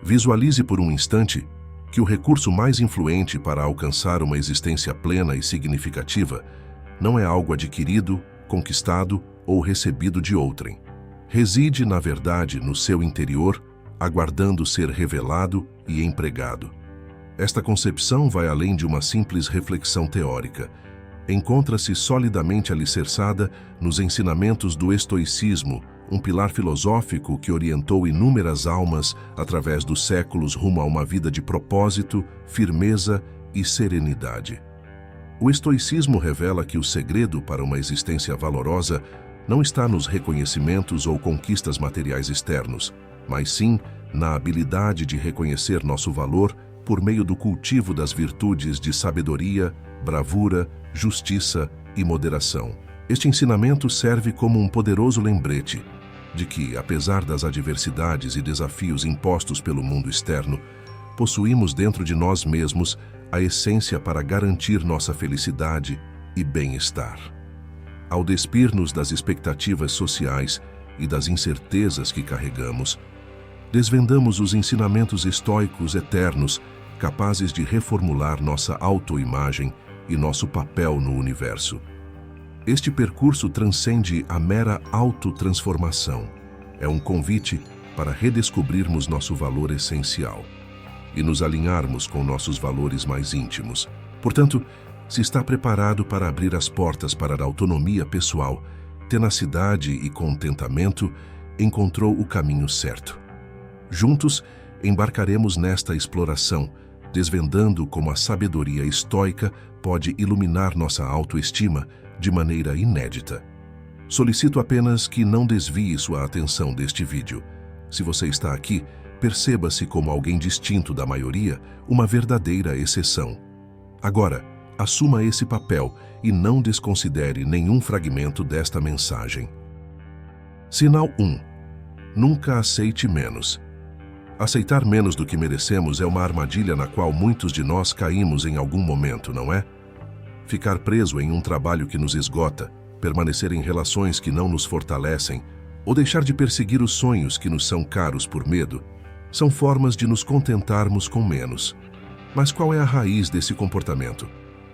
Visualize por um instante que o recurso mais influente para alcançar uma existência plena e significativa não é algo adquirido, conquistado ou recebido de outrem. Reside, na verdade, no seu interior, aguardando ser revelado e empregado. Esta concepção vai além de uma simples reflexão teórica. Encontra-se solidamente alicerçada nos ensinamentos do estoicismo, um pilar filosófico que orientou inúmeras almas através dos séculos rumo a uma vida de propósito, firmeza e serenidade. O estoicismo revela que o segredo para uma existência valorosa não está nos reconhecimentos ou conquistas materiais externos, mas sim na habilidade de reconhecer nosso valor por meio do cultivo das virtudes de sabedoria, bravura, justiça e moderação. Este ensinamento serve como um poderoso lembrete de que, apesar das adversidades e desafios impostos pelo mundo externo, possuímos dentro de nós mesmos a essência para garantir nossa felicidade e bem-estar. Ao despir-nos das expectativas sociais e das incertezas que carregamos, desvendamos os ensinamentos estoicos eternos capazes de reformular nossa autoimagem e nosso papel no universo. Este percurso transcende a mera autotransformação. É um convite para redescobrirmos nosso valor essencial e nos alinharmos com nossos valores mais íntimos. Portanto, se está preparado para abrir as portas para a autonomia pessoal, tenacidade e contentamento, encontrou o caminho certo. Juntos, embarcaremos nesta exploração, desvendando como a sabedoria estoica pode iluminar nossa autoestima de maneira inédita. Solicito apenas que não desvie sua atenção deste vídeo. Se você está aqui, perceba-se como alguém distinto da maioria, uma verdadeira exceção. Agora, assuma esse papel e não desconsidere nenhum fragmento desta mensagem. Sinal 1. Nunca aceite menos. Aceitar menos do que merecemos é uma armadilha na qual muitos de nós caímos em algum momento, não é? Ficar preso em um trabalho que nos esgota, permanecer em relações que não nos fortalecem, ou deixar de perseguir os sonhos que nos são caros por medo, são formas de nos contentarmos com menos. Mas qual é a raiz desse comportamento?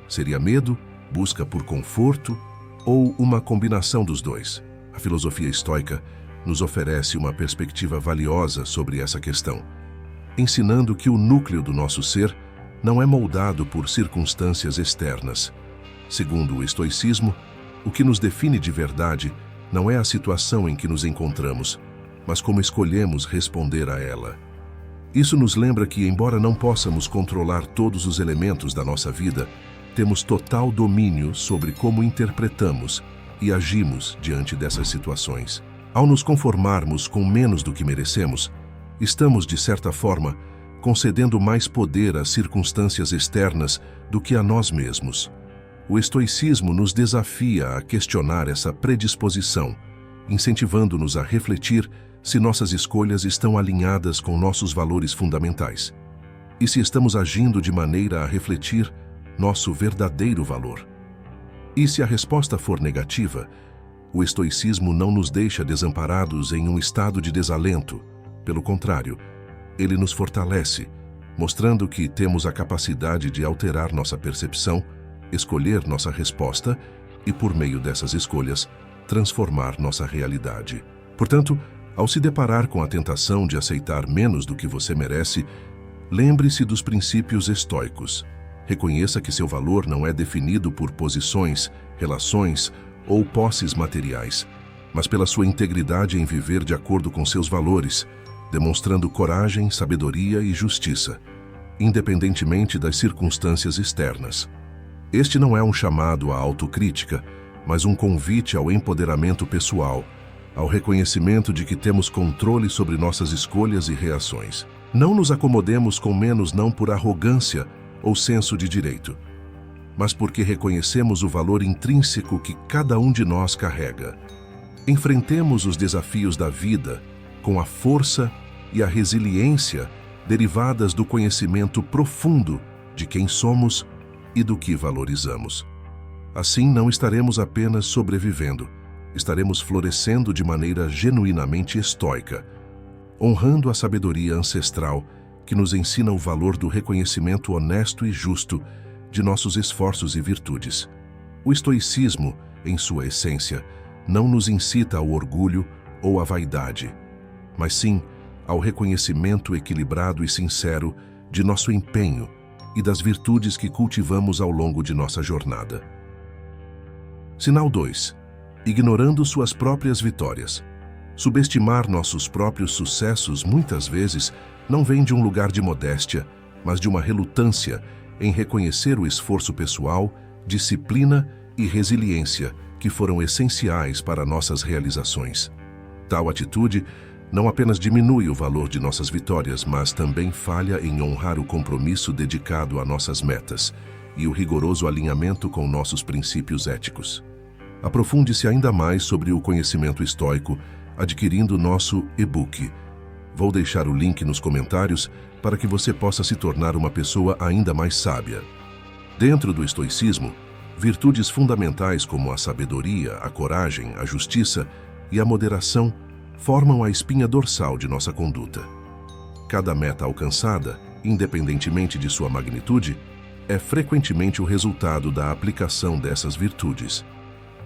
Seria medo, busca por conforto ou uma combinação dos dois? A filosofia estoica nos oferece uma perspectiva valiosa sobre essa questão, ensinando que o núcleo do nosso ser não é moldado por circunstâncias externas. Segundo o estoicismo, o que nos define de verdade não é a situação em que nos encontramos, mas como escolhemos responder a ela. Isso nos lembra que, embora não possamos controlar todos os elementos da nossa vida, temos total domínio sobre como interpretamos e agimos diante dessas situações. Ao nos conformarmos com menos do que merecemos, estamos, de certa forma, concedendo mais poder às circunstâncias externas do que a nós mesmos. O estoicismo nos desafia a questionar essa predisposição, incentivando-nos a refletir se nossas escolhas estão alinhadas com nossos valores fundamentais e se estamos agindo de maneira a refletir nosso verdadeiro valor. E se a resposta for negativa, o estoicismo não nos deixa desamparados em um estado de desalento. Pelo contrário, ele nos fortalece, mostrando que temos a capacidade de alterar nossa percepção, escolher nossa resposta e, por meio dessas escolhas, transformar nossa realidade. Portanto, ao se deparar com a tentação de aceitar menos do que você merece, lembre-se dos princípios estoicos. Reconheça que seu valor não é definido por posições, relações ou posses materiais, mas pela sua integridade em viver de acordo com seus valores, demonstrando coragem, sabedoria e justiça, independentemente das circunstâncias externas. Este não é um chamado à autocrítica, mas um convite ao empoderamento pessoal, ao reconhecimento de que temos controle sobre nossas escolhas e reações. Não nos acomodemos com menos não por arrogância ou senso de direito, mas porque reconhecemos o valor intrínseco que cada um de nós carrega. Enfrentemos os desafios da vida com a força e a resiliência derivadas do conhecimento profundo de quem somos e do que valorizamos. Assim, não estaremos apenas sobrevivendo, estaremos florescendo de maneira genuinamente estoica, honrando a sabedoria ancestral que nos ensina o valor do reconhecimento honesto e justo de nossos esforços e virtudes. O estoicismo, em sua essência, não nos incita ao orgulho ou à vaidade, mas sim ao reconhecimento equilibrado e sincero de nosso empenho e das virtudes que cultivamos ao longo de nossa jornada. Sinal 2. Ignorando suas próprias vitórias. Subestimar nossos próprios sucessos muitas vezes não vem de um lugar de modéstia, mas de uma relutância em reconhecer o esforço pessoal, disciplina e resiliência que foram essenciais para nossas realizações. Tal atitude não apenas diminui o valor de nossas vitórias, mas também falha em honrar o compromisso dedicado a nossas metas e o rigoroso alinhamento com nossos princípios éticos. Aprofunde-se ainda mais sobre o conhecimento estoico adquirindo nosso e-book. Vou deixar o link nos comentários para que você possa se tornar uma pessoa ainda mais sábia. Dentro do estoicismo, virtudes fundamentais como a sabedoria, a coragem, a justiça e a moderação formam a espinha dorsal de nossa conduta. Cada meta alcançada, independentemente de sua magnitude, é frequentemente o resultado da aplicação dessas virtudes.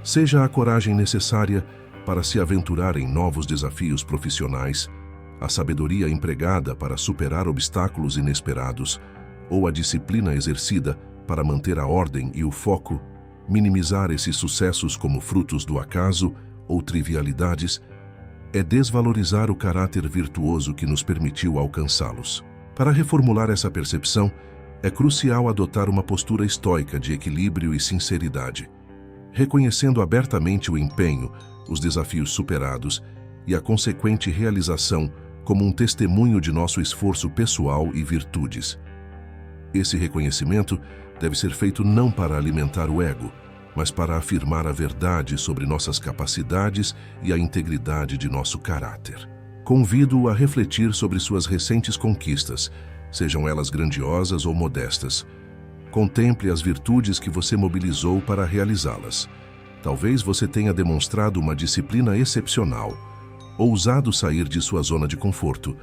Seja a coragem necessária para se aventurar em novos desafios profissionais, a sabedoria empregada para superar obstáculos inesperados, ou a disciplina exercida para manter a ordem e o foco, minimizar esses sucessos como frutos do acaso ou trivialidades, é desvalorizar o caráter virtuoso que nos permitiu alcançá-los. Para reformular essa percepção, é crucial adotar uma postura estoica de equilíbrio e sinceridade, reconhecendo abertamente o empenho, os desafios superados e a consequente realização como um testemunho de nosso esforço pessoal e virtudes. Esse reconhecimento deve ser feito não para alimentar o ego, mas para afirmar a verdade sobre nossas capacidades e a integridade de nosso caráter. Convido-o a refletir sobre suas recentes conquistas, sejam elas grandiosas ou modestas. Contemple as virtudes que você mobilizou para realizá-las. Talvez você tenha demonstrado uma disciplina excepcional, ousado sair de sua zona de conforto,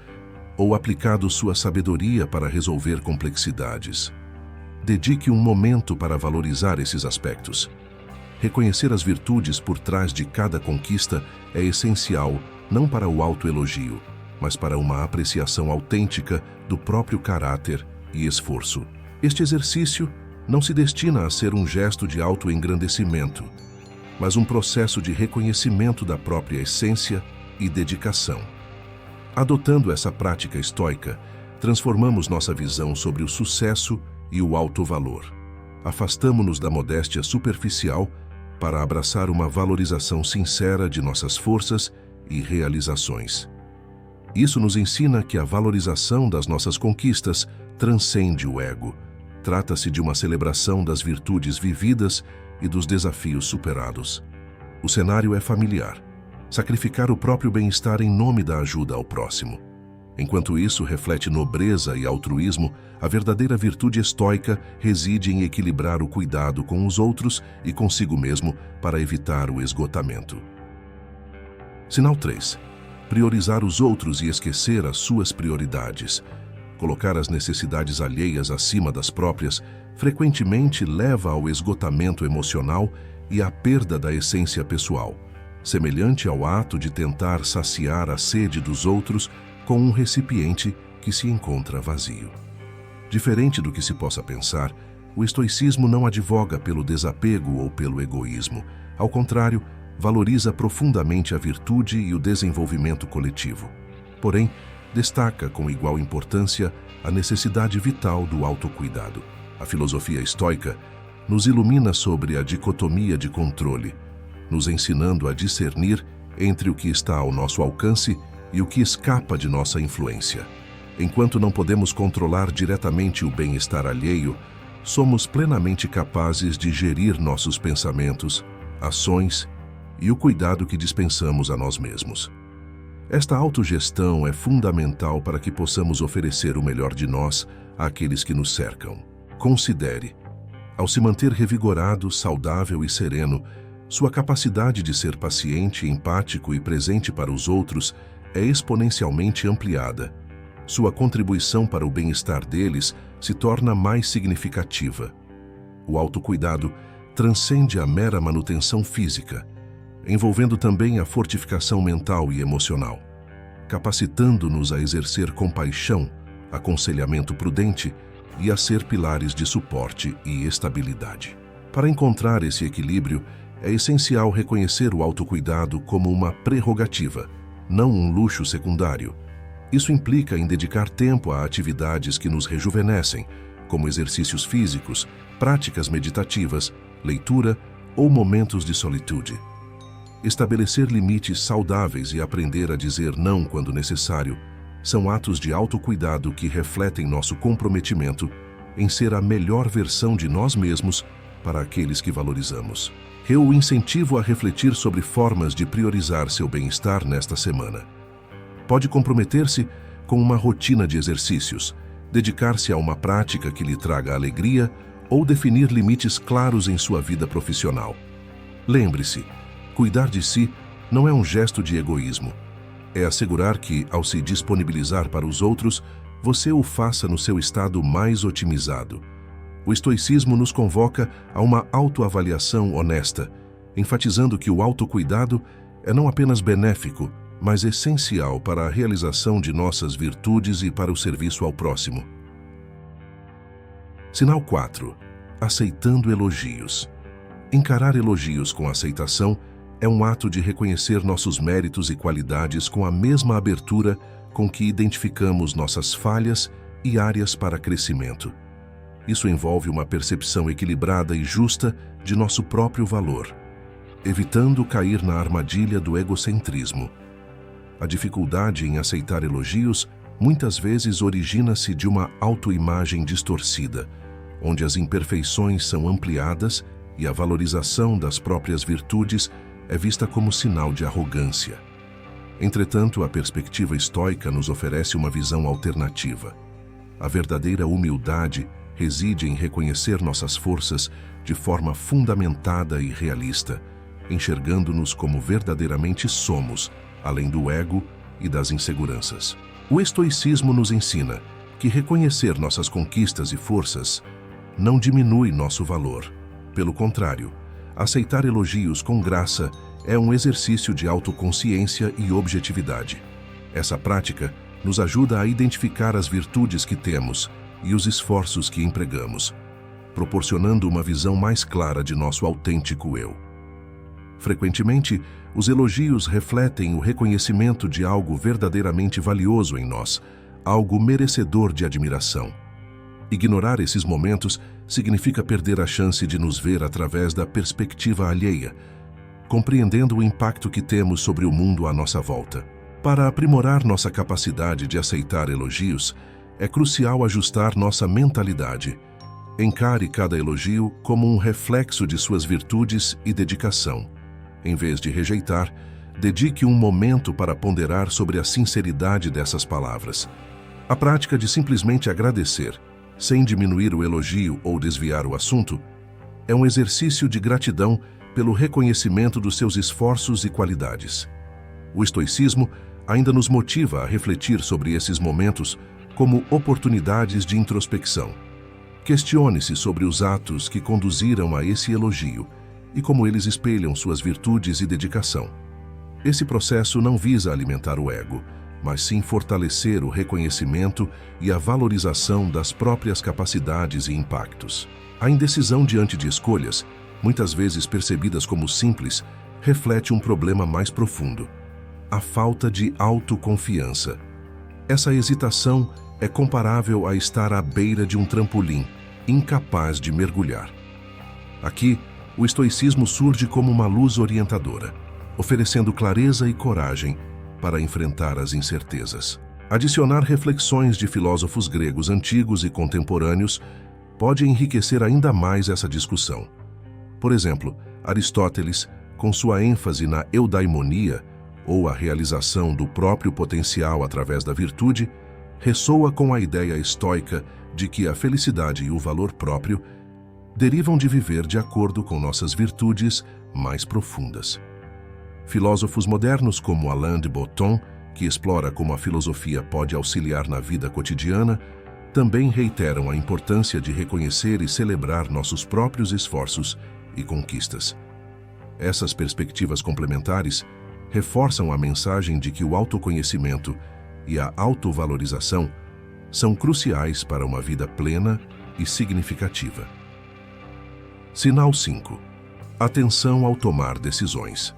ou aplicado sua sabedoria para resolver complexidades. Dedique um momento para valorizar esses aspectos. Reconhecer as virtudes por trás de cada conquista é essencial não para o autoelogio, mas para uma apreciação autêntica do próprio caráter e esforço. Este exercício não se destina a ser um gesto de autoengrandecimento, mas um processo de reconhecimento da própria essência e dedicação. Adotando essa prática estoica, transformamos nossa visão sobre o sucesso e o alto valor. Afastamo-nos da modéstia superficial para abraçar uma valorização sincera de nossas forças e realizações. Isso nos ensina que a valorização das nossas conquistas transcende o ego. Trata-se de uma celebração das virtudes vividas e dos desafios superados. O cenário é familiar. Sacrificar o próprio bem-estar em nome da ajuda ao próximo. Enquanto isso reflete nobreza e altruísmo, a verdadeira virtude estoica reside em equilibrar o cuidado com os outros e consigo mesmo para evitar o esgotamento. Sinal 3. Priorizar os outros e esquecer as suas prioridades. Colocar as necessidades alheias acima das próprias frequentemente leva ao esgotamento emocional e à perda da essência pessoal, semelhante ao ato de tentar saciar a sede dos outros com um recipiente que se encontra vazio. Diferente do que se possa pensar, o estoicismo não advoga pelo desapego ou pelo egoísmo. Ao contrário, valoriza profundamente a virtude e o desenvolvimento coletivo. Porém, destaca com igual importância a necessidade vital do autocuidado. A filosofia estoica nos ilumina sobre a dicotomia de controle, nos ensinando a discernir entre o que está ao nosso alcance e o que escapa de nossa influência. Enquanto não podemos controlar diretamente o bem-estar alheio, somos plenamente capazes de gerir nossos pensamentos, ações e o cuidado que dispensamos a nós mesmos. Esta autogestão é fundamental para que possamos oferecer o melhor de nós àqueles que nos cercam. Considere, ao se manter revigorado, saudável e sereno, sua capacidade de ser paciente, empático e presente para os outros é exponencialmente ampliada. sua contribuição para o bem-estar deles se torna mais significativa. O autocuidado transcende a mera manutenção física, envolvendo também a fortificação mental e emocional, capacitando-nos a exercer compaixão, aconselhamento prudente e a ser pilares de suporte e estabilidade. Para encontrar esse equilíbrio, é essencial reconhecer o autocuidado como uma prerrogativa, não um luxo secundário. Isso implica em dedicar tempo a atividades que nos rejuvenescem, como exercícios físicos, práticas meditativas, leitura ou momentos de solitude. Estabelecer limites saudáveis e aprender a dizer não quando necessário são atos de autocuidado que refletem nosso comprometimento em ser a melhor versão de nós mesmos para aqueles que valorizamos. Eu o incentivo a refletir sobre formas de priorizar seu bem-estar nesta semana. Pode comprometer-se com uma rotina de exercícios, dedicar-se a uma prática que lhe traga alegria ou definir limites claros em sua vida profissional. Lembre-se, cuidar de si não é um gesto de egoísmo. É assegurar que, ao se disponibilizar para os outros, você o faça no seu estado mais otimizado. O estoicismo nos convoca a uma autoavaliação honesta, enfatizando que o autocuidado é não apenas benéfico, mas essencial para a realização de nossas virtudes e para o serviço ao próximo. Sinal 4. Aceitando elogios. Encarar elogios com aceitação é um ato de reconhecer nossos méritos e qualidades com a mesma abertura com que identificamos nossas falhas e áreas para crescimento. Isso envolve uma percepção equilibrada e justa de nosso próprio valor, evitando cair na armadilha do egocentrismo. A dificuldade em aceitar elogios muitas vezes origina-se de uma autoimagem distorcida, onde as imperfeições são ampliadas e a valorização das próprias virtudes é vista como sinal de arrogância. Entretanto, a perspectiva estoica nos oferece uma visão alternativa. A verdadeira humildade reside em reconhecer nossas forças de forma fundamentada e realista, enxergando-nos como verdadeiramente somos, além do ego e das inseguranças. O estoicismo nos ensina que reconhecer nossas conquistas e forças não diminui nosso valor. Pelo contrário, aceitar elogios com graça é um exercício de autoconsciência e objetividade. Essa prática nos ajuda a identificar as virtudes que temos e os esforços que empregamos, proporcionando uma visão mais clara de nosso autêntico eu. Frequentemente, os elogios refletem o reconhecimento de algo verdadeiramente valioso em nós, algo merecedor de admiração. Ignorar esses momentos significa perder a chance de nos ver através da perspectiva alheia, compreendendo o impacto que temos sobre o mundo à nossa volta. Para aprimorar nossa capacidade de aceitar elogios, é crucial ajustar nossa mentalidade. Encare cada elogio como um reflexo de suas virtudes e dedicação. Em vez de rejeitar, dedique um momento para ponderar sobre a sinceridade dessas palavras. A prática de simplesmente agradecer, sem diminuir o elogio ou desviar o assunto, é um exercício de gratidão pelo reconhecimento dos seus esforços e qualidades. O estoicismo ainda nos motiva a refletir sobre esses momentos como oportunidades de introspecção. Questione-se sobre os atos que conduziram a esse elogio e como eles espelham suas virtudes e dedicação. Esse processo não visa alimentar o ego, mas sim fortalecer o reconhecimento e a valorização das próprias capacidades e impactos. A indecisão diante de escolhas, muitas vezes percebidas como simples, reflete um problema mais profundo: a falta de autoconfiança. Essa hesitação é comparável a estar à beira de um trampolim, incapaz de mergulhar. Aqui, o estoicismo surge como uma luz orientadora, oferecendo clareza e coragem para enfrentar as incertezas. Adicionar reflexões de filósofos gregos antigos e contemporâneos pode enriquecer ainda mais essa discussão. Por exemplo, Aristóteles, com sua ênfase na eudaimonia, ou a realização do próprio potencial através da virtude, ressoa com a ideia estoica de que a felicidade e o valor próprio derivam de viver de acordo com nossas virtudes mais profundas. Filósofos modernos como Alain de Botton que explora como a filosofia pode auxiliar na vida cotidiana, também reiteram a importância de reconhecer e celebrar nossos próprios esforços e conquistas. Essas perspectivas complementares reforçam a mensagem de que o autoconhecimento e a autovalorização são cruciais para uma vida plena e significativa. Sinal 5. Atenção ao tomar decisões.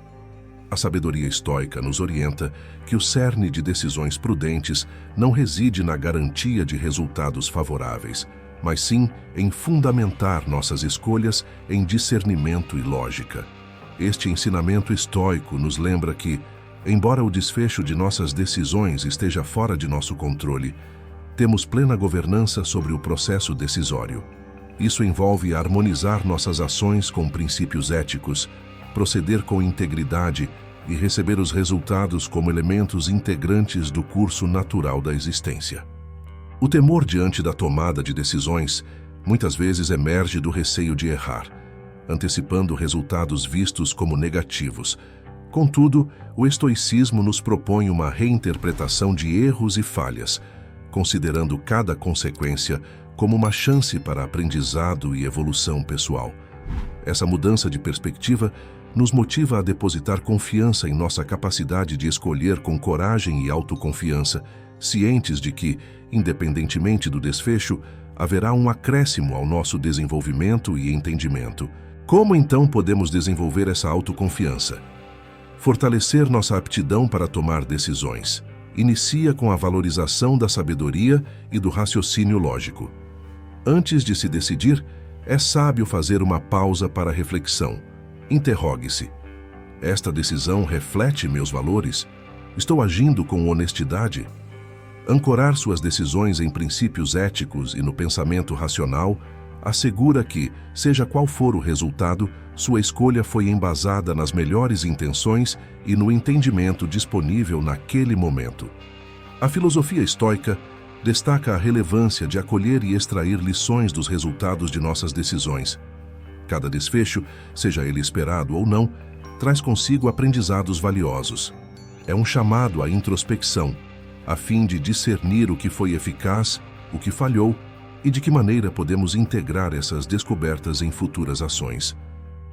A sabedoria estoica nos orienta que o cerne de decisões prudentes não reside na garantia de resultados favoráveis, mas sim em fundamentar nossas escolhas em discernimento e lógica. Este ensinamento estoico nos lembra que, embora o desfecho de nossas decisões esteja fora de nosso controle, temos plena governança sobre o processo decisório. Isso envolve harmonizar nossas ações com princípios éticos, proceder com integridade e receber os resultados como elementos integrantes do curso natural da existência. O temor diante da tomada de decisões muitas vezes emerge do receio de errar, antecipando resultados vistos como negativos. Contudo, o estoicismo nos propõe uma reinterpretação de erros e falhas, considerando cada consequência como uma chance para aprendizado e evolução pessoal. Essa mudança de perspectiva nos motiva a depositar confiança em nossa capacidade de escolher com coragem e autoconfiança, cientes de que, independentemente do desfecho, haverá um acréscimo ao nosso desenvolvimento e entendimento. Como então podemos desenvolver essa autoconfiança? Fortalecer nossa aptidão para tomar decisões. Inicia com a valorização da sabedoria e do raciocínio lógico. Antes de se decidir, é sábio fazer uma pausa para reflexão. Interrogue-se: esta decisão reflete meus valores? Estou agindo com honestidade? Ancorar suas decisões em princípios éticos e no pensamento racional assegura que, seja qual for o resultado, sua escolha foi embasada nas melhores intenções e no entendimento disponível naquele momento. A filosofia estoica destaca a relevância de acolher e extrair lições dos resultados de nossas decisões. Cada desfecho, seja ele esperado ou não, traz consigo aprendizados valiosos. É um chamado à introspecção, a fim de discernir o que foi eficaz, o que falhou e de que maneira podemos integrar essas descobertas em futuras ações.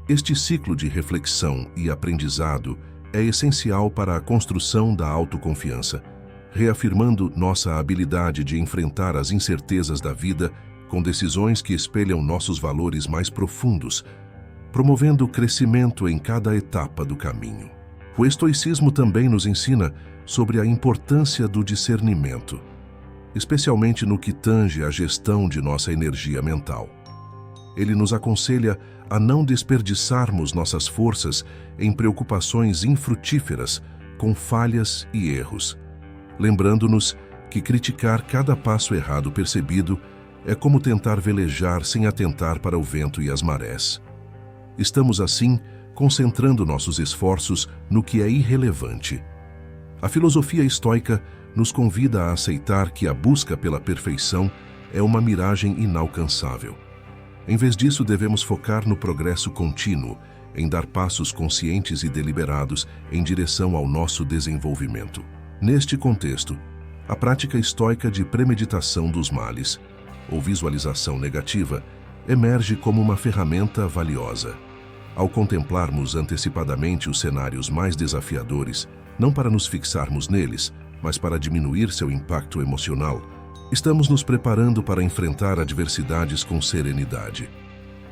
Este ciclo de reflexão e aprendizado é essencial para a construção da autoconfiança, reafirmando nossa habilidade de enfrentar as incertezas da vida com decisões que espelham nossos valores mais profundos, promovendo o crescimento em cada etapa do caminho. O estoicismo também nos ensina sobre a importância do discernimento, especialmente no que tange à gestão de nossa energia mental. Ele nos aconselha a não desperdiçarmos nossas forças em preocupações infrutíferas com falhas e erros, lembrando-nos que criticar cada passo errado percebido é como tentar velejar sem atentar para o vento e as marés. Estamos, assim, concentrando nossos esforços no que é irrelevante. A filosofia estoica nos convida a aceitar que a busca pela perfeição é uma miragem inalcançável. Em vez disso, devemos focar no progresso contínuo, em dar passos conscientes e deliberados em direção ao nosso desenvolvimento. Neste contexto, a prática estoica de premeditação dos males, ou visualização negativa, emerge como uma ferramenta valiosa. Ao contemplarmos antecipadamente os cenários mais desafiadores, não para nos fixarmos neles, mas para diminuir seu impacto emocional, estamos nos preparando para enfrentar adversidades com serenidade.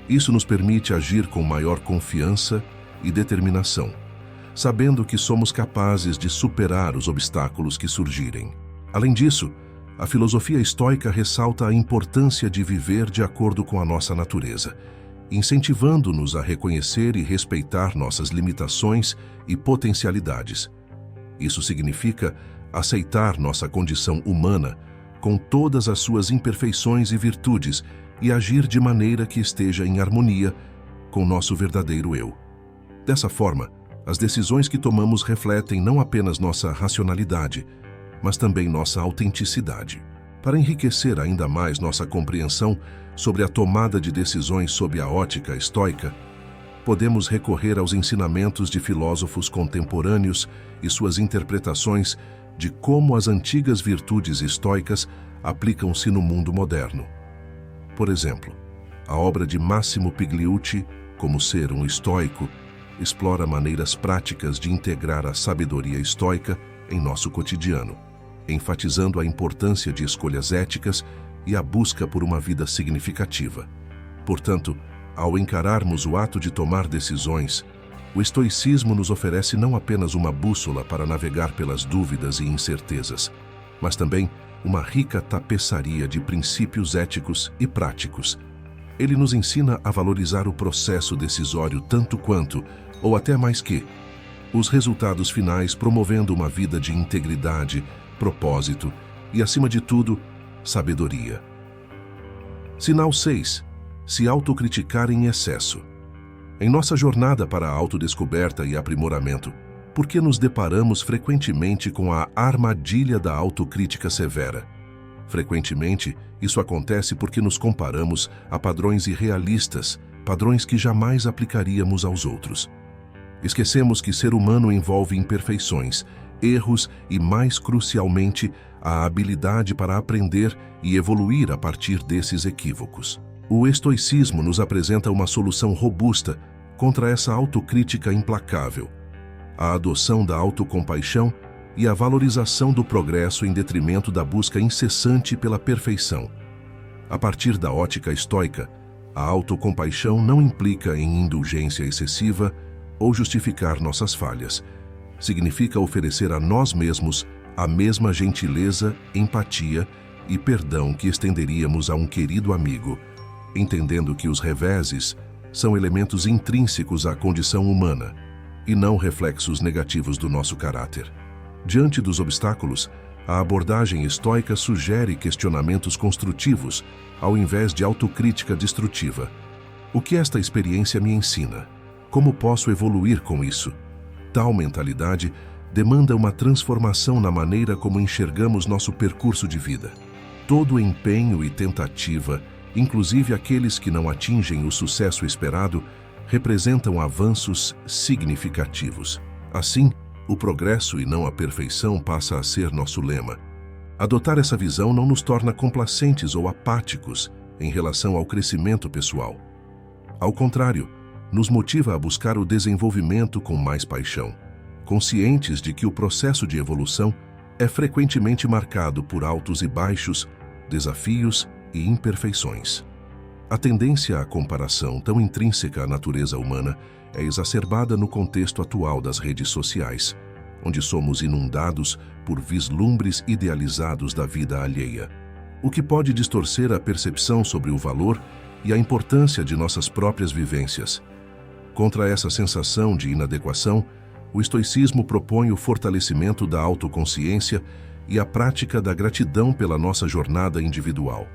Isso nos permite agir com maior confiança e determinação, sabendo que somos capazes de superar os obstáculos que surgirem. Além disso, a filosofia estoica ressalta a importância de viver de acordo com a nossa natureza, incentivando-nos a reconhecer e respeitar nossas limitações e potencialidades. Isso significa aceitar nossa condição humana, com todas as suas imperfeições e virtudes, e agir de maneira que esteja em harmonia com nosso verdadeiro eu. Dessa forma, as decisões que tomamos refletem não apenas nossa racionalidade, mas também nossa autenticidade. Para enriquecer ainda mais nossa compreensão sobre a tomada de decisões sob a ótica estoica, podemos recorrer aos ensinamentos de filósofos contemporâneos e suas interpretações de como as antigas virtudes estoicas aplicam-se no mundo moderno. Por exemplo, a obra de Massimo Pigliucci, Como Ser um Estoico, explora maneiras práticas de integrar a sabedoria estoica em nosso cotidiano, enfatizando a importância de escolhas éticas e a busca por uma vida significativa. Portanto, ao encararmos o ato de tomar decisões, o estoicismo nos oferece não apenas uma bússola para navegar pelas dúvidas e incertezas, mas também uma rica tapeçaria de princípios éticos e práticos. Ele nos ensina a valorizar o processo decisório tanto quanto, ou até mais que, os resultados finais, promovendo uma vida de integridade, propósito e, acima de tudo, sabedoria. Sinal 6. Se autocriticar em excesso. Em nossa jornada para a autodescoberta e aprimoramento, por que nos deparamos frequentemente com a armadilha da autocrítica severa? Frequentemente, isso acontece porque nos comparamos a padrões irrealistas, padrões que jamais aplicaríamos aos outros. Esquecemos que ser humano envolve imperfeições, erros e, mais crucialmente, a habilidade para aprender e evoluir a partir desses equívocos. O estoicismo nos apresenta uma solução robusta contra essa autocrítica implacável: a adoção da autocompaixão e a valorização do progresso em detrimento da busca incessante pela perfeição. A partir da ótica estoica, a autocompaixão não implica em indulgência excessiva ou justificar nossas falhas. Significa oferecer a nós mesmos a mesma gentileza, empatia e perdão que estenderíamos a um querido amigo, entendendo que os reveses são elementos intrínsecos à condição humana e não reflexos negativos do nosso caráter. Diante dos obstáculos, a abordagem estoica sugere questionamentos construtivos, ao invés de autocrítica destrutiva. O que esta experiência me ensina? Como posso evoluir com isso? Tal mentalidade demanda uma transformação na maneira como enxergamos nosso percurso de vida. Todo empenho e tentativa, inclusive aqueles que não atingem o sucesso esperado, representam avanços significativos. Assim, o progresso e não a perfeição passa a ser nosso lema. Adotar essa visão não nos torna complacentes ou apáticos em relação ao crescimento pessoal. Ao contrário, nos motiva a buscar o desenvolvimento com mais paixão, conscientes de que o processo de evolução é frequentemente marcado por altos e baixos, desafios e imperfeições. A tendência à comparação, tão intrínseca à natureza humana, é exacerbada no contexto atual das redes sociais, onde somos inundados por vislumbres idealizados da vida alheia, o que pode distorcer a percepção sobre o valor e a importância de nossas próprias vivências. Contra essa sensação de inadequação, o estoicismo propõe o fortalecimento da autoconsciência e a prática da gratidão pela nossa jornada individual.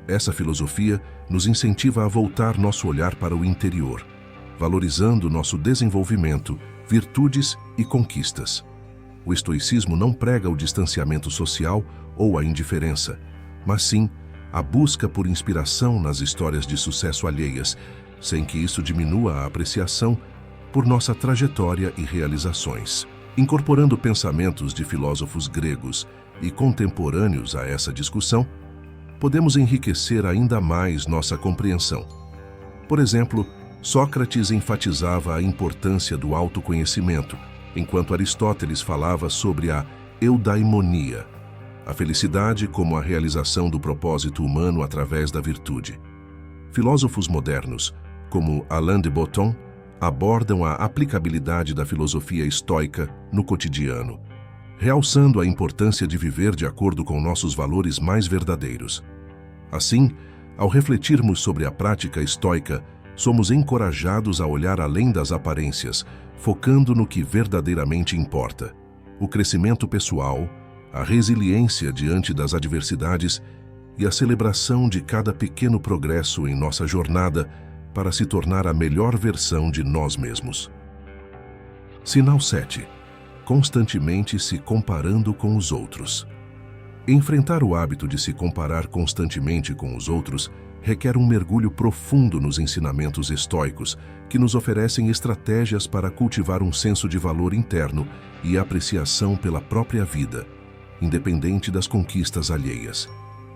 Essa filosofia nos incentiva a voltar nosso olhar para o interior, valorizando nosso desenvolvimento, virtudes e conquistas. O estoicismo não prega o distanciamento social ou a indiferença, mas sim a busca por inspiração nas histórias de sucesso alheias, sem que isso diminua a apreciação por nossa trajetória e realizações. Incorporando pensamentos de filósofos gregos e contemporâneos a essa discussão, podemos enriquecer ainda mais nossa compreensão. Por exemplo, Sócrates enfatizava a importância do autoconhecimento, enquanto Aristóteles falava sobre a eudaimonia, a felicidade como a realização do propósito humano através da virtude. Filósofos modernos, como Alain de Botton, abordam a aplicabilidade da filosofia estoica no cotidiano, realçando a importância de viver de acordo com nossos valores mais verdadeiros. Assim, ao refletirmos sobre a prática estoica, somos encorajados a olhar além das aparências, focando no que verdadeiramente importa: o crescimento pessoal, a resiliência diante das adversidades e a celebração de cada pequeno progresso em nossa jornada para se tornar a melhor versão de nós mesmos. Sinal 7. Constantemente se comparando com os outros. Enfrentar o hábito de se comparar constantemente com os outros requer um mergulho profundo nos ensinamentos estoicos, que nos oferecem estratégias para cultivar um senso de valor interno e apreciação pela própria vida, independente das conquistas alheias.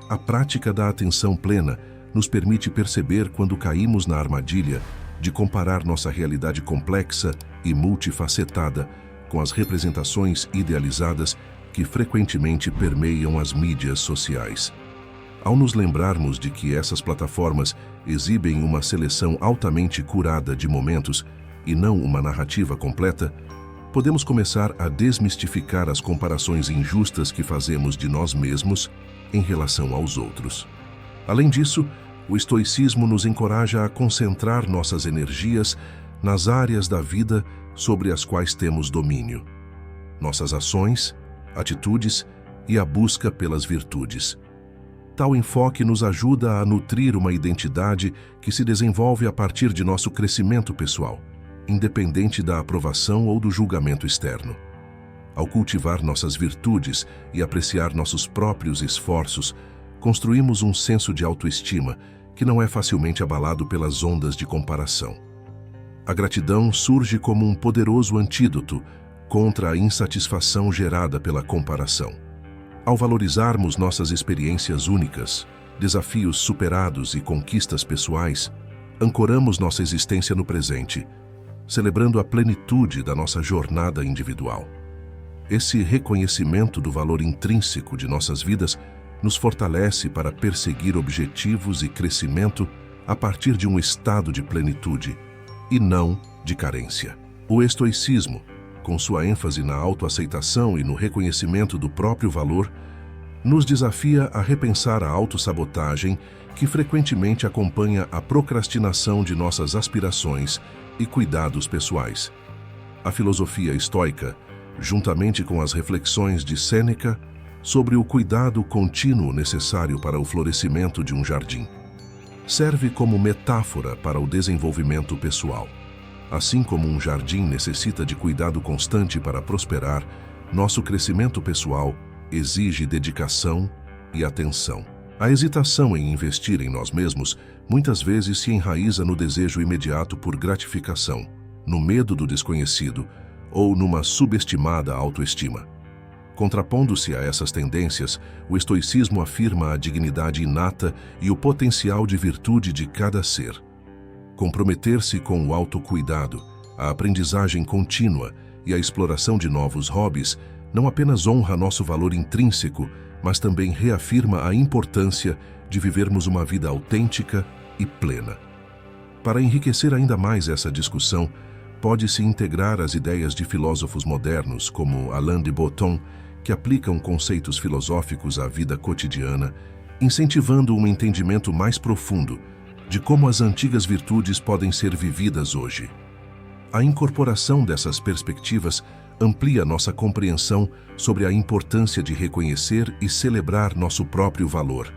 A prática da atenção plena nos permite perceber quando caímos na armadilha de comparar nossa realidade complexa e multifacetada com as representações idealizadas que frequentemente permeiam as mídias sociais. Ao nos lembrarmos de que essas plataformas exibem uma seleção altamente curada de momentos e não uma narrativa completa, podemos começar a desmistificar as comparações injustas que fazemos de nós mesmos em relação aos outros. Além disso, o estoicismo nos encoraja a concentrar nossas energias nas áreas da vida sobre as quais temos domínio. Nossas ações, atitudes e a busca pelas virtudes. Tal enfoque nos ajuda a nutrir uma identidade que se desenvolve a partir de nosso crescimento pessoal, independente da aprovação ou do julgamento externo. Ao cultivar nossas virtudes e apreciar nossos próprios esforços, construímos um senso de autoestima que não é facilmente abalado pelas ondas de comparação. A gratidão surge como um poderoso antídoto contra a insatisfação gerada pela comparação. Ao valorizarmos nossas experiências únicas, desafios superados e conquistas pessoais, ancoramos nossa existência no presente, celebrando a plenitude da nossa jornada individual. Esse reconhecimento do valor intrínseco de nossas vidas nos fortalece para perseguir objetivos e crescimento a partir de um estado de plenitude e não de carência. O estoicismo, com sua ênfase na autoaceitação e no reconhecimento do próprio valor, nos desafia a repensar a autossabotagem que frequentemente acompanha a procrastinação de nossas aspirações e cuidados pessoais. A filosofia estoica, juntamente com as reflexões de Sêneca sobre o cuidado contínuo necessário para o florescimento de um jardim, serve como metáfora para o desenvolvimento pessoal. Assim como um jardim necessita de cuidado constante para prosperar, nosso crescimento pessoal exige dedicação e atenção. A hesitação em investir em nós mesmos muitas vezes se enraiza no desejo imediato por gratificação, no medo do desconhecido ou numa subestimada autoestima. Contrapondo-se a essas tendências, o estoicismo afirma a dignidade inata e o potencial de virtude de cada ser. Comprometer-se com o autocuidado, a aprendizagem contínua e a exploração de novos hobbies não apenas honra nosso valor intrínseco, mas também reafirma a importância de vivermos uma vida autêntica e plena. Para enriquecer ainda mais essa discussão, pode-se integrar as ideias de filósofos modernos como Alain de Botton, que aplicam conceitos filosóficos à vida cotidiana, incentivando um entendimento mais profundo de como as antigas virtudes podem ser vividas hoje. A incorporação dessas perspectivas amplia nossa compreensão sobre a importância de reconhecer e celebrar nosso próprio valor,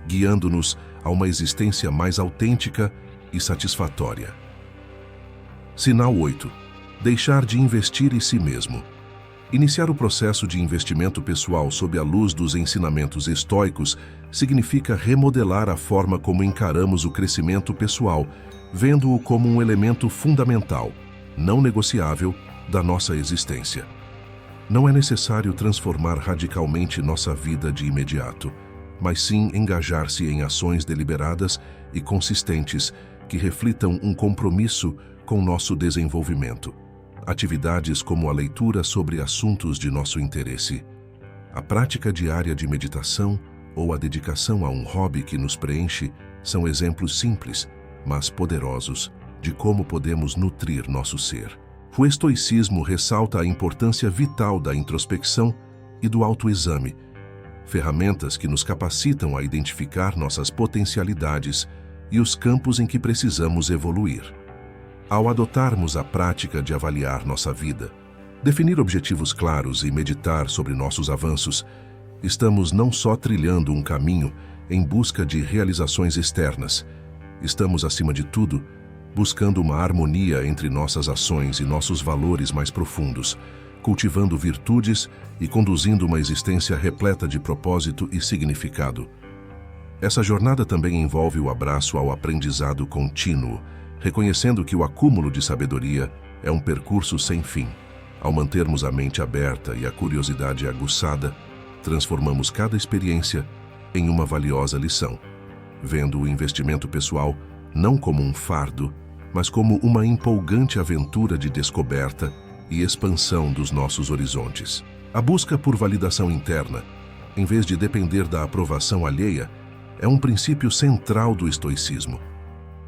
guiando-nos a uma existência mais autêntica e satisfatória. Sinal 8. Deixar de investir em si mesmo. Iniciar o processo de investimento pessoal sob a luz dos ensinamentos estoicos significa remodelar a forma como encaramos o crescimento pessoal, vendo-o como um elemento fundamental, não negociável, da nossa existência. Não é necessário transformar radicalmente nossa vida de imediato, mas sim engajar-se em ações deliberadas e consistentes que reflitam um compromisso com nosso desenvolvimento. Atividades como a leitura sobre assuntos de nosso interesse, a prática diária de meditação ou a dedicação a um hobby que nos preenche são exemplos simples, mas poderosos, de como podemos nutrir nosso ser. O estoicismo ressalta a importância vital da introspecção e do autoexame, ferramentas que nos capacitam a identificar nossas potencialidades e os campos em que precisamos evoluir. Ao adotarmos a prática de avaliar nossa vida, definir objetivos claros e meditar sobre nossos avanços, estamos não só trilhando um caminho em busca de realizações externas, estamos, acima de tudo, buscando uma harmonia entre nossas ações e nossos valores mais profundos, cultivando virtudes e conduzindo uma existência repleta de propósito e significado. Essa jornada também envolve o abraço ao aprendizado contínuo, reconhecendo que o acúmulo de sabedoria é um percurso sem fim. Ao mantermos a mente aberta e a curiosidade aguçada, transformamos cada experiência em uma valiosa lição, vendo o investimento pessoal não como um fardo, mas como uma empolgante aventura de descoberta e expansão dos nossos horizontes. A busca por validação interna, em vez de depender da aprovação alheia, é um princípio central do estoicismo.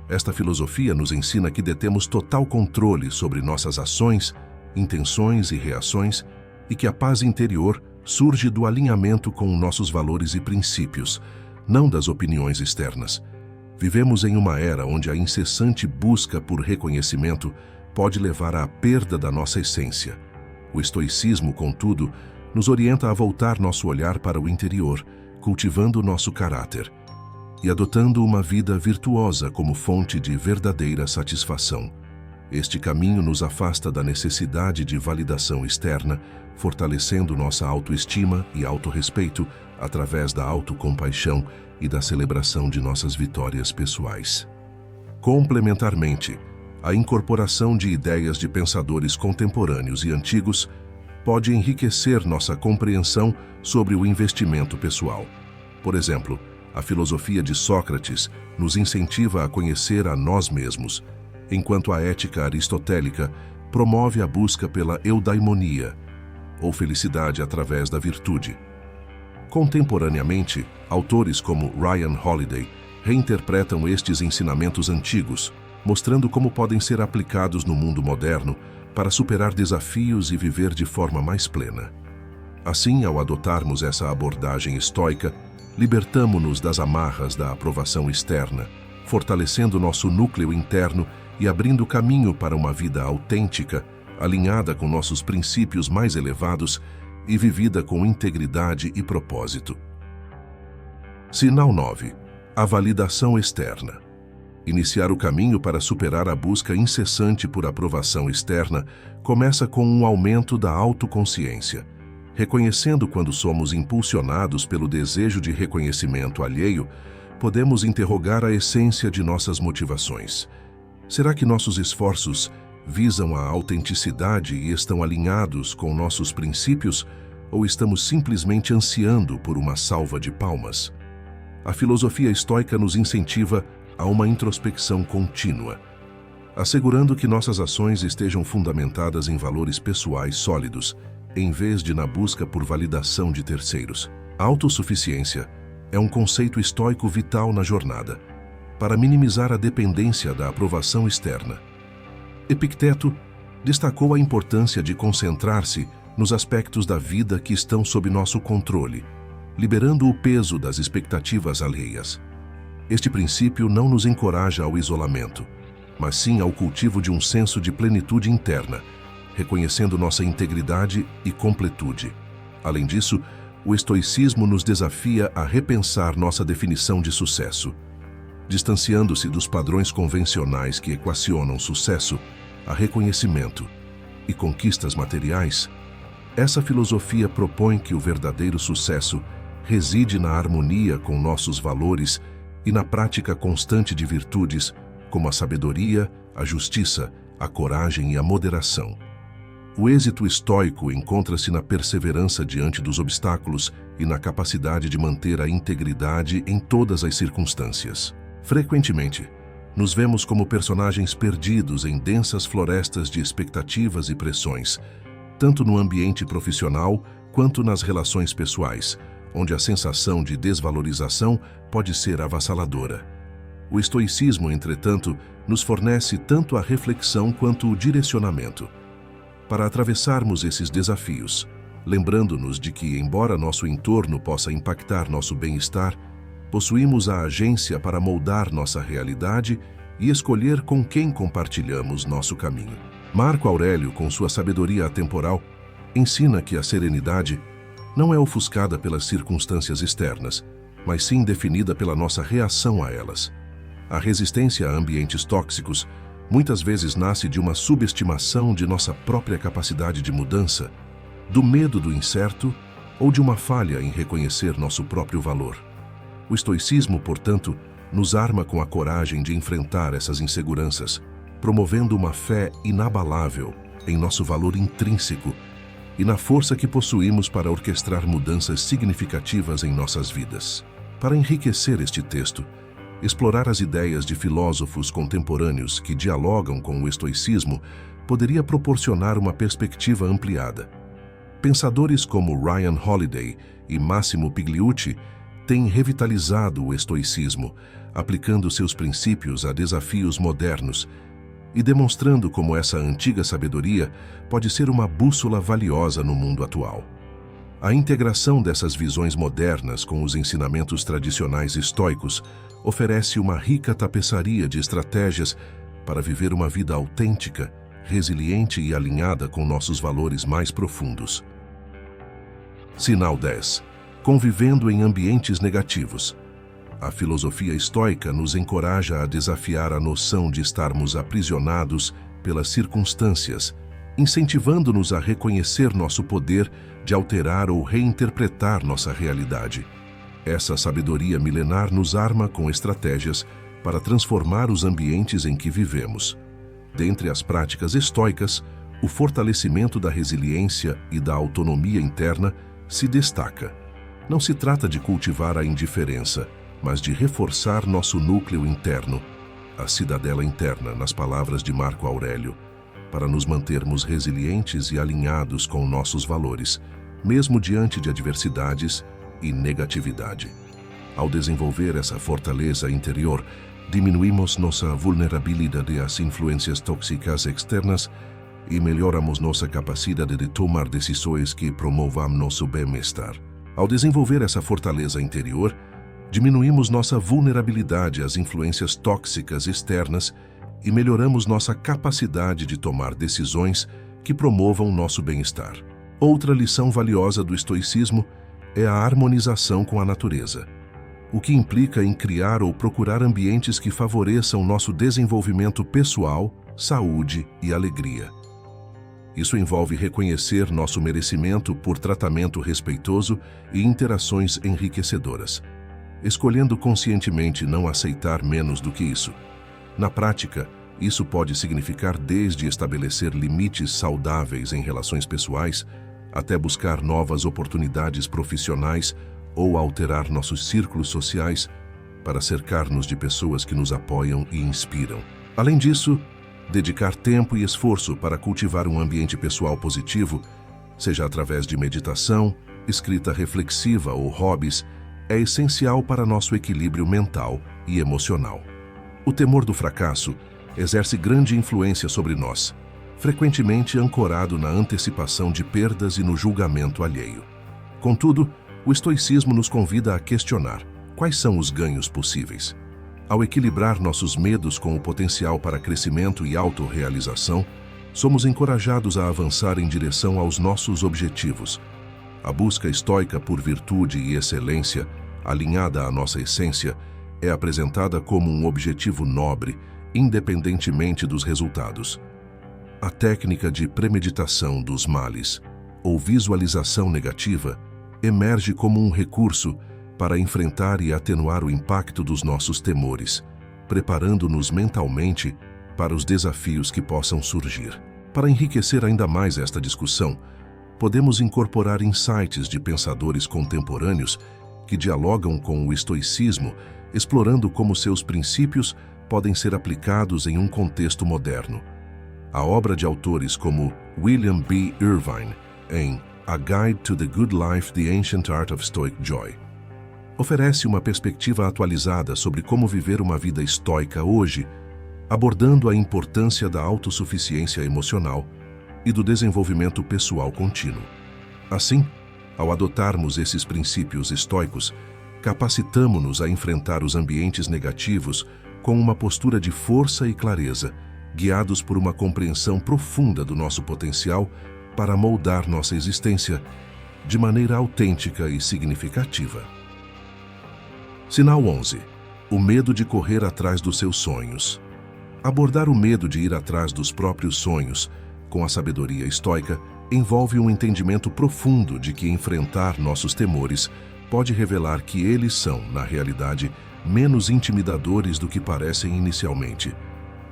Esta filosofia nos ensina que detemos total controle sobre nossas ações, intenções e reações, e que a paz interior surge do alinhamento com nossos valores e princípios, não das opiniões externas. Vivemos em uma era onde a incessante busca por reconhecimento pode levar à perda da nossa essência. O estoicismo, contudo, nos orienta a voltar nosso olhar para o interior, cultivando nosso caráter e adotando uma vida virtuosa como fonte de verdadeira satisfação. Este caminho nos afasta da necessidade de validação externa, fortalecendo nossa autoestima e autorrespeito através da autocompaixão e da celebração de nossas vitórias pessoais. Complementarmente, a incorporação de ideias de pensadores contemporâneos e antigos pode enriquecer nossa compreensão sobre o investimento pessoal. Por exemplo, a filosofia de Sócrates nos incentiva a conhecer a nós mesmos, enquanto a ética aristotélica promove a busca pela eudaimonia, ou felicidade através da virtude. Contemporaneamente, autores como Ryan Holiday reinterpretam estes ensinamentos antigos, mostrando como podem ser aplicados no mundo moderno para superar desafios e viver de forma mais plena. Assim, ao adotarmos essa abordagem estoica, libertamo-nos das amarras da aprovação externa, fortalecendo nosso núcleo interno e abrindo caminho para uma vida autêntica, alinhada com nossos princípios mais elevados e vivida com integridade e propósito. Sinal 9. A validação externa. Iniciar o caminho para superar a busca incessante por aprovação externa começa com um aumento da autoconsciência. Reconhecendo quando somos impulsionados pelo desejo de reconhecimento alheio, podemos interrogar a essência de nossas motivações. Será que nossos esforços visam a autenticidade e estão alinhados com nossos princípios, ou estamos simplesmente ansiando por uma salva de palmas? A filosofia estoica nos incentiva a uma introspecção contínua, assegurando que nossas ações estejam fundamentadas em valores pessoais sólidos, em vez de na busca por validação de terceiros. A autossuficiência é um conceito estoico vital na jornada, para minimizar a dependência da aprovação externa. Epicteto destacou a importância de concentrar-se nos aspectos da vida que estão sob nosso controle, liberando o peso das expectativas alheias. Este princípio não nos encoraja ao isolamento, mas sim ao cultivo de um senso de plenitude interna, reconhecendo nossa integridade e completude. Além disso, o estoicismo nos desafia a repensar nossa definição de sucesso. Distanciando-se dos padrões convencionais que equacionam sucesso a reconhecimento e conquistas materiais, essa filosofia propõe que o verdadeiro sucesso reside na harmonia com nossos valores e na prática constante de virtudes como a sabedoria, a justiça, a coragem e a moderação. O êxito estoico encontra-se na perseverança diante dos obstáculos e na capacidade de manter a integridade em todas as circunstâncias. Frequentemente, nos vemos como personagens perdidos em densas florestas de expectativas e pressões, tanto no ambiente profissional quanto nas relações pessoais, onde a sensação de desvalorização pode ser avassaladora. O estoicismo, entretanto, nos fornece tanto a reflexão quanto o direcionamento. Para atravessarmos esses desafios, lembrando-nos de que, embora nosso entorno possa impactar nosso bem-estar, possuímos a agência para moldar nossa realidade e escolher com quem compartilhamos nosso caminho. Marco Aurélio, com sua sabedoria atemporal, ensina que a serenidade não é ofuscada pelas circunstâncias externas, mas sim definida pela nossa reação a elas. A resistência a ambientes tóxicos muitas vezes nasce de uma subestimação de nossa própria capacidade de mudança, do medo do incerto ou de uma falha em reconhecer nosso próprio valor. O estoicismo, portanto, nos arma com a coragem de enfrentar essas inseguranças, promovendo uma fé inabalável em nosso valor intrínseco e na força que possuímos para orquestrar mudanças significativas em nossas vidas. Para enriquecer este texto, explorar as ideias de filósofos contemporâneos que dialogam com o estoicismo poderia proporcionar uma perspectiva ampliada. Pensadores como Ryan Holiday e Massimo Pigliucci têm revitalizado o estoicismo, aplicando seus princípios a desafios modernos e demonstrando como essa antiga sabedoria pode ser uma bússola valiosa no mundo atual. A integração dessas visões modernas com os ensinamentos tradicionais estoicos oferece uma rica tapeçaria de estratégias para viver uma vida autêntica, resiliente e alinhada com nossos valores mais profundos. Sinal 10. Convivendo em ambientes negativos. A filosofia estoica nos encoraja a desafiar a noção de estarmos aprisionados pelas circunstâncias, incentivando-nos a reconhecer nosso poder de alterar ou reinterpretar nossa realidade. Essa sabedoria milenar nos arma com estratégias para transformar os ambientes em que vivemos. Dentre as práticas estoicas, o fortalecimento da resiliência e da autonomia interna se destaca. Não se trata de cultivar a indiferença, mas de reforçar nosso núcleo interno, a cidadela interna, nas palavras de Marco Aurélio, para nos mantermos resilientes e alinhados com nossos valores, mesmo diante de adversidades e negatividade. Ao desenvolver essa fortaleza interior, diminuímos nossa vulnerabilidade às influências tóxicas externas e melhoramos nossa capacidade de tomar decisões que promovam nosso bem-estar. Ao desenvolver essa fortaleza interior, diminuímos nossa vulnerabilidade às influências tóxicas externas e melhoramos nossa capacidade de tomar decisões que promovam nosso bem-estar. Outra lição valiosa do estoicismo é a harmonização com a natureza, o que implica em criar ou procurar ambientes que favoreçam nosso desenvolvimento pessoal, saúde e alegria. Isso envolve reconhecer nosso merecimento por tratamento respeitoso e interações enriquecedoras, escolhendo conscientemente não aceitar menos do que isso. Na prática, isso pode significar desde estabelecer limites saudáveis em relações pessoais, até buscar novas oportunidades profissionais ou alterar nossos círculos sociais para cercar-nos de pessoas que nos apoiam e inspiram. Além disso, dedicar tempo e esforço para cultivar um ambiente pessoal positivo, seja através de meditação, escrita reflexiva ou hobbies, é essencial para nosso equilíbrio mental e emocional. O temor do fracasso exerce grande influência sobre nós, frequentemente ancorado na antecipação de perdas e no julgamento alheio. Contudo, o estoicismo nos convida a questionar quais são os ganhos possíveis. Ao equilibrar nossos medos com o potencial para crescimento e autorrealização, somos encorajados a avançar em direção aos nossos objetivos. A busca estoica por virtude e excelência, alinhada à nossa essência, é apresentada como um objetivo nobre, independentemente dos resultados. A técnica de premeditação dos males, ou visualização negativa, emerge como um recurso para enfrentar e atenuar o impacto dos nossos temores, preparando-nos mentalmente para os desafios que possam surgir. Para enriquecer ainda mais esta discussão, podemos incorporar insights de pensadores contemporâneos que dialogam com o estoicismo, explorando como seus princípios podem ser aplicados em um contexto moderno. A obra de autores como William B. Irvine, em A Guide to the Good Life: The Ancient Art of Stoic Joy, oferece uma perspectiva atualizada sobre como viver uma vida estoica hoje, abordando a importância da autossuficiência emocional e do desenvolvimento pessoal contínuo. Assim, ao adotarmos esses princípios estoicos, capacitamo-nos a enfrentar os ambientes negativos com uma postura de força e clareza, guiados por uma compreensão profunda do nosso potencial para moldar nossa existência de maneira autêntica e significativa. Sinal 11. O medo de correr atrás dos seus sonhos. Abordar o medo de ir atrás dos próprios sonhos, com a sabedoria estoica, envolve um entendimento profundo de que enfrentar nossos temores pode revelar que eles são, na realidade, menos intimidadores do que parecem inicialmente.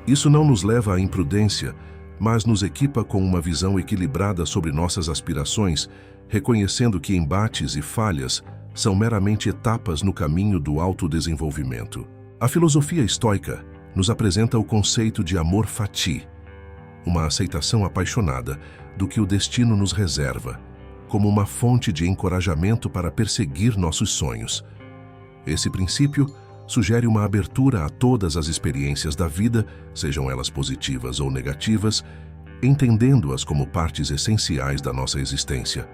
Isso não nos leva à imprudência, mas nos equipa com uma visão equilibrada sobre nossas aspirações, reconhecendo que embates e falhas são meramente etapas no caminho do autodesenvolvimento. A filosofia estoica nos apresenta o conceito de amor fati, uma aceitação apaixonada do que o destino nos reserva, como uma fonte de encorajamento para perseguir nossos sonhos. Esse princípio sugere uma abertura a todas as experiências da vida, sejam elas positivas ou negativas, entendendo-as como partes essenciais da nossa existência.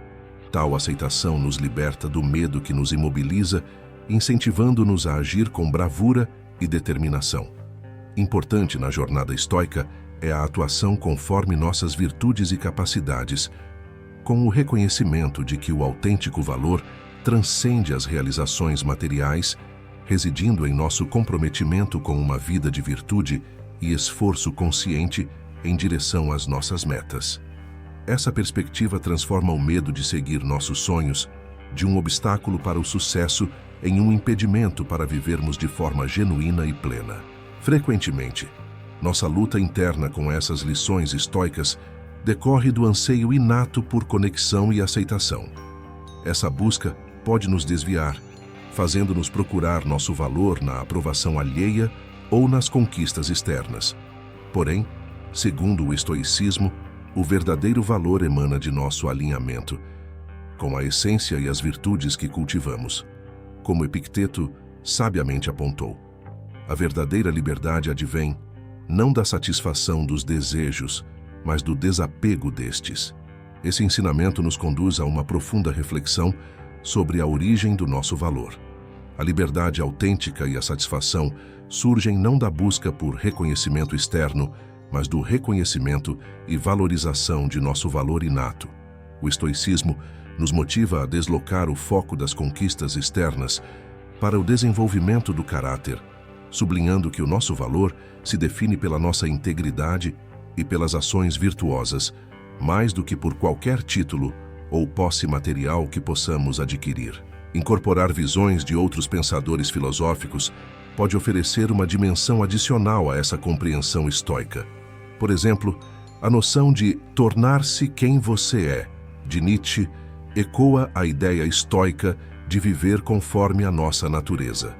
Tal aceitação nos liberta do medo que nos imobiliza, incentivando-nos a agir com bravura e determinação. Importante na jornada estoica é a atuação conforme nossas virtudes e capacidades, com o reconhecimento de que o autêntico valor transcende as realizações materiais, residindo em nosso comprometimento com uma vida de virtude e esforço consciente em direção às nossas metas. Essa perspectiva transforma o medo de seguir nossos sonhos de um obstáculo para o sucesso em um impedimento para vivermos de forma genuína e plena. Frequentemente, nossa luta interna com essas lições estoicas decorre do anseio inato por conexão e aceitação. Essa busca pode nos desviar, fazendo-nos procurar nosso valor na aprovação alheia ou nas conquistas externas. Porém, segundo o estoicismo, o verdadeiro valor emana de nosso alinhamento com a essência e as virtudes que cultivamos. Como Epicteto sabiamente apontou, a verdadeira liberdade advém não da satisfação dos desejos, mas do desapego destes. Esse ensinamento nos conduz a uma profunda reflexão sobre a origem do nosso valor. A liberdade autêntica e a satisfação surgem não da busca por reconhecimento externo, mas do reconhecimento e valorização de nosso valor inato. O estoicismo nos motiva a deslocar o foco das conquistas externas para o desenvolvimento do caráter, sublinhando que o nosso valor se define pela nossa integridade e pelas ações virtuosas, mais do que por qualquer título ou posse material que possamos adquirir. Incorporar visões de outros pensadores filosóficos pode oferecer uma dimensão adicional a essa compreensão estoica. Por exemplo, a noção de tornar-se quem você é, de Nietzsche, ecoa a ideia estoica de viver conforme a nossa natureza.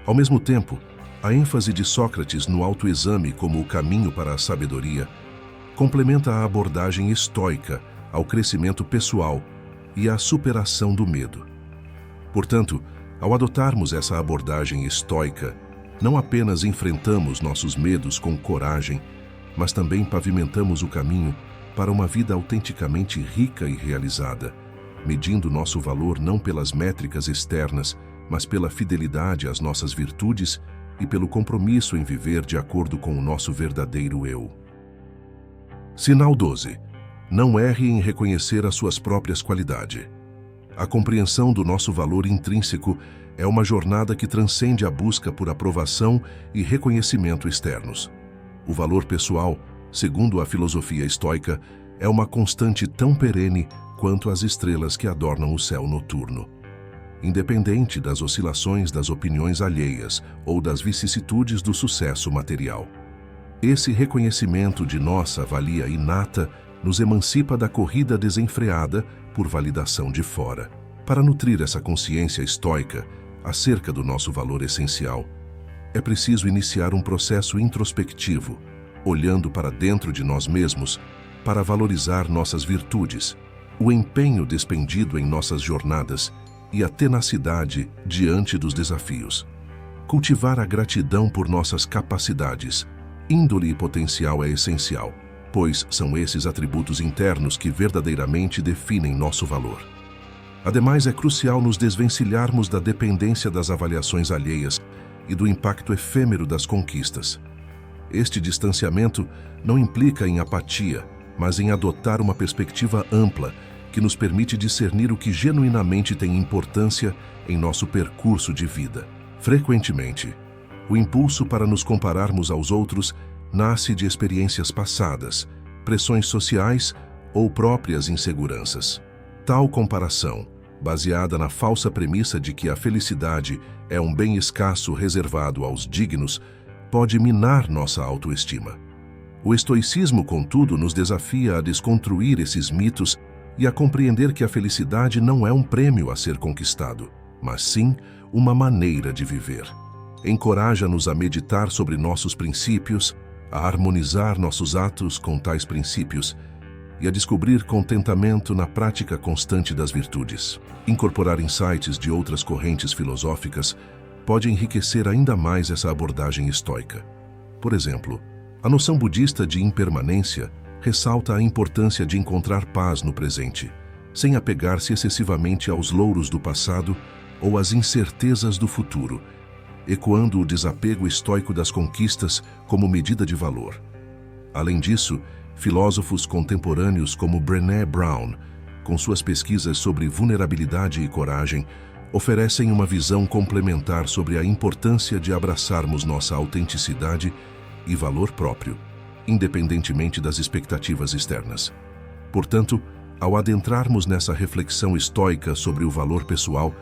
Ao mesmo tempo, a ênfase de Sócrates no autoexame como o caminho para a sabedoria complementa a abordagem estoica ao crescimento pessoal e à superação do medo. Portanto, ao adotarmos essa abordagem estoica, não apenas enfrentamos nossos medos com coragem, mas também pavimentamos o caminho para uma vida autenticamente rica e realizada, medindo nosso valor não pelas métricas externas, mas pela fidelidade às nossas virtudes e pelo compromisso em viver de acordo com o nosso verdadeiro eu. Sinal 12. Não erre em reconhecer as suas próprias qualidades. A compreensão do nosso valor intrínseco é uma jornada que transcende a busca por aprovação e reconhecimento externos. O valor pessoal, segundo a filosofia estoica, é uma constante tão perene quanto as estrelas que adornam o céu noturno. Independente das oscilações das opiniões alheias ou das vicissitudes do sucesso material. Esse reconhecimento de nossa valia inata nos emancipa da corrida desenfreada por validação de fora. Para nutrir essa consciência estoica acerca do nosso valor essencial, é preciso iniciar um processo introspectivo, olhando para dentro de nós mesmos para valorizar nossas virtudes, o empenho despendido em nossas jornadas e a tenacidade diante dos desafios. Cultivar a gratidão por nossas capacidades, índole e potencial é essencial, pois são esses atributos internos que verdadeiramente definem nosso valor. Ademais, é crucial nos desvencilharmos da dependência das avaliações alheias e do impacto efêmero das conquistas. Este distanciamento não implica em apatia, mas em adotar uma perspectiva ampla que nos permite discernir o que genuinamente tem importância em nosso percurso de vida. Frequentemente, o impulso para nos compararmos aos outros nasce de experiências passadas, pressões sociais ou próprias inseguranças. Tal comparação, baseada na falsa premissa de que a felicidade é um bem escasso reservado aos dignos, pode minar nossa autoestima. O estoicismo, contudo, nos desafia a desconstruir esses mitos e a compreender que a felicidade não é um prêmio a ser conquistado, mas sim uma maneira de viver. Encoraja-nos a meditar sobre nossos princípios, a harmonizar nossos atos com tais princípios e a descobrir contentamento na prática constante das virtudes. Incorporar insights de outras correntes filosóficas pode enriquecer ainda mais essa abordagem estoica. Por exemplo, a noção budista de impermanência ressalta a importância de encontrar paz no presente, sem apegar-se excessivamente aos louros do passado ou às incertezas do futuro, ecoando o desapego estoico das conquistas como medida de valor. Além disso, filósofos contemporâneos como Brené Brown, com suas pesquisas sobre vulnerabilidade e coragem, oferecem uma visão complementar sobre a importância de abraçarmos nossa autenticidade e valor próprio, independentemente das expectativas externas. Portanto, ao adentrarmos nessa reflexão estoica sobre o valor pessoal,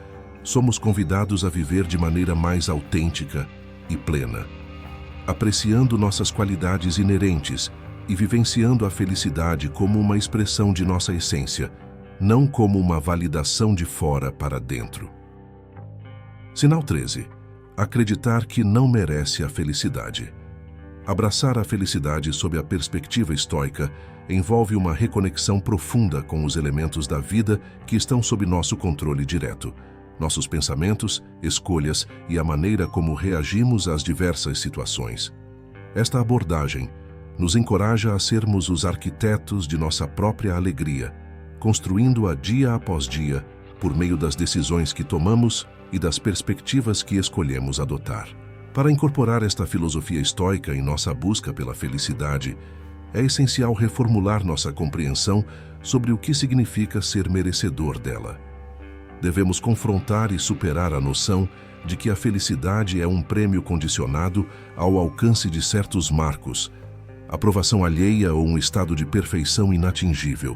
somos convidados a viver de maneira mais autêntica e plena, apreciando nossas qualidades inerentes e vivenciando a felicidade como uma expressão de nossa essência, não como uma validação de fora para dentro. Sinal 13. Acreditar que não merece a felicidade. Abraçar a felicidade sob a perspectiva estoica envolve uma reconexão profunda com os elementos da vida que estão sob nosso controle direto, nossos pensamentos, escolhas e a maneira como reagimos às diversas situações. Esta abordagem nos encoraja a sermos os arquitetos de nossa própria alegria, construindo-a dia após dia por meio das decisões que tomamos e das perspectivas que escolhemos adotar. Para incorporar esta filosofia estoica em nossa busca pela felicidade, é essencial reformular nossa compreensão sobre o que significa ser merecedor dela. Devemos confrontar e superar a noção de que a felicidade é um prêmio condicionado ao alcance de certos marcos, aprovação alheia ou um estado de perfeição inatingível.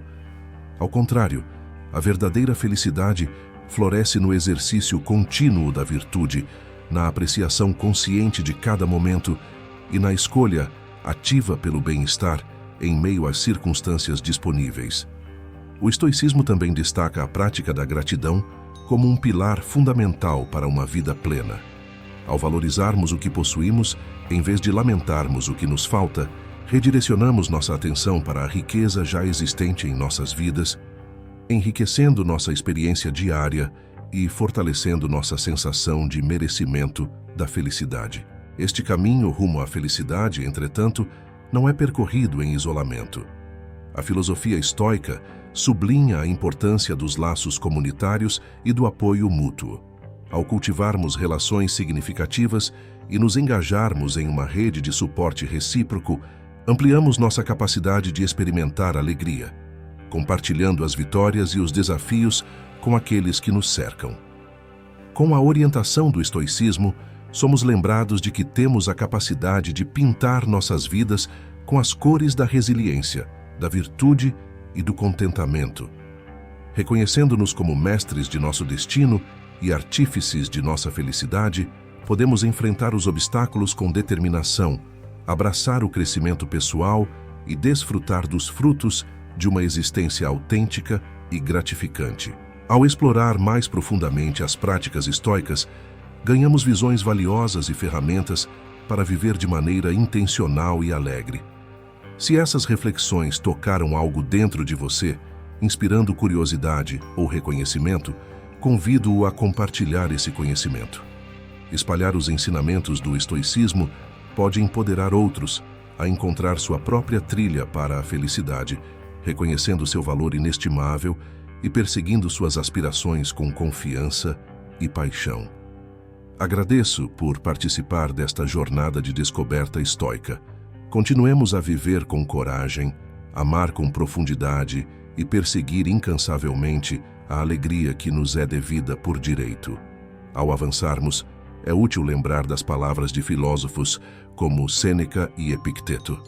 Ao contrário, a verdadeira felicidade floresce no exercício contínuo da virtude, na apreciação consciente de cada momento e na escolha ativa pelo bem-estar em meio às circunstâncias disponíveis. O estoicismo também destaca a prática da gratidão como um pilar fundamental para uma vida plena. Ao valorizarmos o que possuímos, em vez de lamentarmos o que nos falta, redirecionamos nossa atenção para a riqueza já existente em nossas vidas, enriquecendo nossa experiência diária e fortalecendo nossa sensação de merecimento da felicidade. Este caminho rumo à felicidade, entretanto, não é percorrido em isolamento. A filosofia estoica sublinha a importância dos laços comunitários e do apoio mútuo. Ao cultivarmos relações significativas e nos engajarmos em uma rede de suporte recíproco, ampliamos nossa capacidade de experimentar alegria, compartilhando as vitórias e os desafios com aqueles que nos cercam. Com a orientação do estoicismo, somos lembrados de que temos a capacidade de pintar nossas vidas com as cores da resiliência, da virtude e do contentamento. Reconhecendo-nos como mestres de nosso destino e artífices de nossa felicidade, podemos enfrentar os obstáculos com determinação, abraçar o crescimento pessoal e desfrutar dos frutos de uma existência autêntica e gratificante. Ao explorar mais profundamente as práticas estoicas, ganhamos visões valiosas e ferramentas para viver de maneira intencional e alegre. Se essas reflexões tocaram algo dentro de você, inspirando curiosidade ou reconhecimento, convido-o a compartilhar esse conhecimento. Espalhar os ensinamentos do estoicismo pode empoderar outros a encontrar sua própria trilha para a felicidade, reconhecendo seu valor inestimável e perseguindo suas aspirações com confiança e paixão. Agradeço por participar desta jornada de descoberta estoica. Continuemos a viver com coragem, amar com profundidade e perseguir incansavelmente a alegria que nos é devida por direito. Ao avançarmos, é útil lembrar das palavras de filósofos como Sêneca e Epicteto,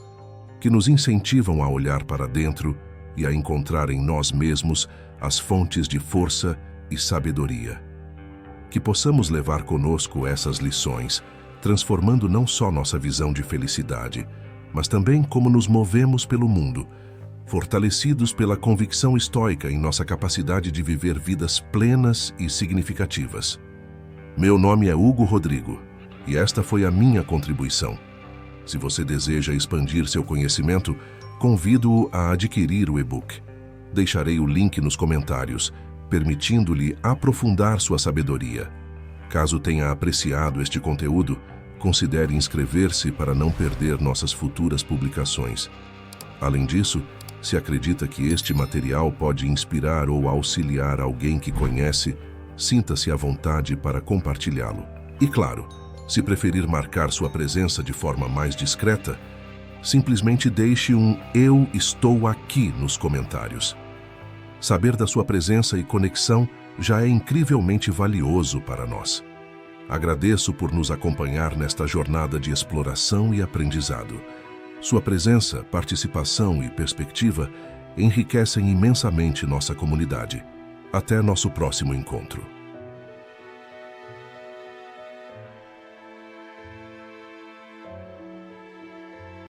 que nos incentivam a olhar para dentro e a encontrar em nós mesmos as fontes de força e sabedoria. Que possamos levar conosco essas lições, transformando não só nossa visão de felicidade, mas também como nos movemos pelo mundo, fortalecidos pela convicção estoica em nossa capacidade de viver vidas plenas e significativas. Meu nome é Hugo Rodrigo e esta foi a minha contribuição. Se você deseja expandir seu conhecimento, convido-o a adquirir o e-book. Deixarei o link nos comentários, permitindo-lhe aprofundar sua sabedoria. Caso tenha apreciado este conteúdo, considere inscrever-se para não perder nossas futuras publicações. Além disso, se acredita que este material pode inspirar ou auxiliar alguém que conhece, sinta-se à vontade para compartilhá-lo. E claro, se preferir marcar sua presença de forma mais discreta, simplesmente deixe um "Eu estou aqui" nos comentários. Saber da sua presença e conexão já é incrivelmente valioso para nós. Agradeço por nos acompanhar nesta jornada de exploração e aprendizado. Sua presença, participação e perspectiva enriquecem imensamente nossa comunidade. Até nosso próximo encontro.